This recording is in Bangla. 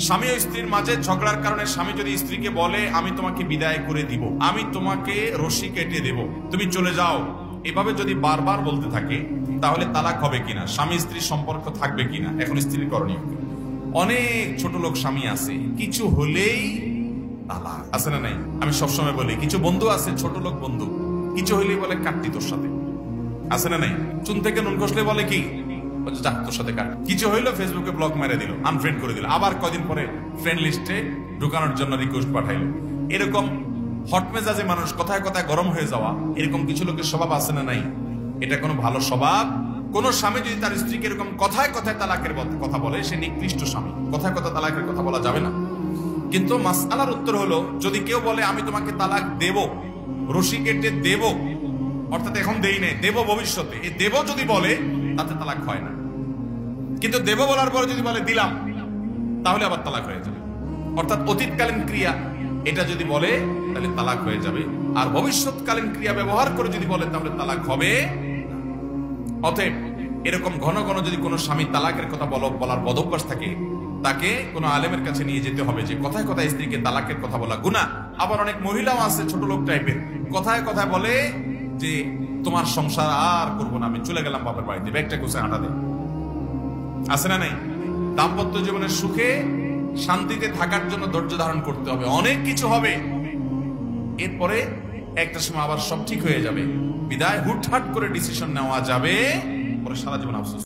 স্বামী ও স্ত্রীর মাঝে ঝগড়ার কারণে স্বামী যদি স্ত্রীকে বলে আমি তোমাকে বিদায় করে দিব, আমি তোমাকে রশি কেটে দেব, তুমি চলে যাও, এভাবে যদি বারবার বলতে থাকে তাহলে তালাক হবে কিনা, স্বামী স্ত্রীর সম্পর্ক থাকবে কিনা, এখন স্ত্রীর করণীয় কি? অনেক ছোট লোক স্বামী আছে, কিছু হলেই তালাক, আছে না নাই? আমি সবসময় বলি, কিছু বন্ধু আছে ছোট লোক বন্ধু, কিছু হইলেই বলে কাটতি তোর সাথে, আছে না নাই? চুন থেকে নুন খসলে বলে কি, তোর সাথে কাট। কিছু হইলো ফেসবুকে ব্লক মেরে দিল, আনফ্রেন্ড করে দিল, আবার কয়দিন পরে ফ্রেন্ড লিস্টে ঢুকানোর জন্য রিকোয়েস্ট পাঠাইলো। এরকম হট মেজাজে মানুষ, কথায় কথায় গরম হয়ে যাওয়া, এরকম কিছু লোকের স্বভাব আছে না নাই? এটা কোনো ভালো স্বভাব? কোন স্বামী যদি তার স্ত্রীকে এরকম কথায় কথায় তালাকের কথা বলে, সে নিকৃষ্ট স্বামী। কথায় কথায় তালাকের কথা বলা যাবে না। কিন্তু মাসআলার উত্তর হলো, যদি কেউ বলে আমি তোমাকে তালাক দেব, রশি কেটে দেব, অর্থাৎ এখন দেই নাই, দেব ভবিষ্যতে, এই দেব যদি বলে তাতে তালাক হয় না। কিন্তু দেব বলার পরে যদি বলে দিলাম, তাহলে আবার তালাক হয়ে যাবে। অর্থাৎ অতীতকালীন ক্রিয়া এটা যদি বলে তাহলে তালাক হয়ে যাবে, আর ভবিষ্যৎকালীন ক্রিয়া ব্যবহার করে যদি বলে তাহলে তালাক হবে। অতএব এরকম ঘন ঘন যদি কোনো স্বামী তালাকের কথা বলার বদভ্যাস থাকে, তাকে কোনো আলেমের কাছে নিয়ে যেতে হবে যে কথায় কথায় স্ত্রীকে তালাকের কথা বলা গুনাহ। আবার অনেক মহিলাও আছে ছোট লোক টাইপের, কথায় কথায় বলে যে তোমার সংসার আর করবো না, আমি চলে গেলাম বাপের বাড়িতে, ব্যাগটা কোসে হাঁটা দেয়, আছে না নাই? দাম্পত্য জীবনের সুখে শান্তিতে থাকার জন্য ধৈর্য ধারণ করতে হবে, অনেক কিছু হবে, এরপরে একটা সময় আবার সব ঠিক হয়ে যাবে। বিদায় হুটহাট করে ডিসিশন নেওয়া যাবে, পরে সারা জীবন আফসোস।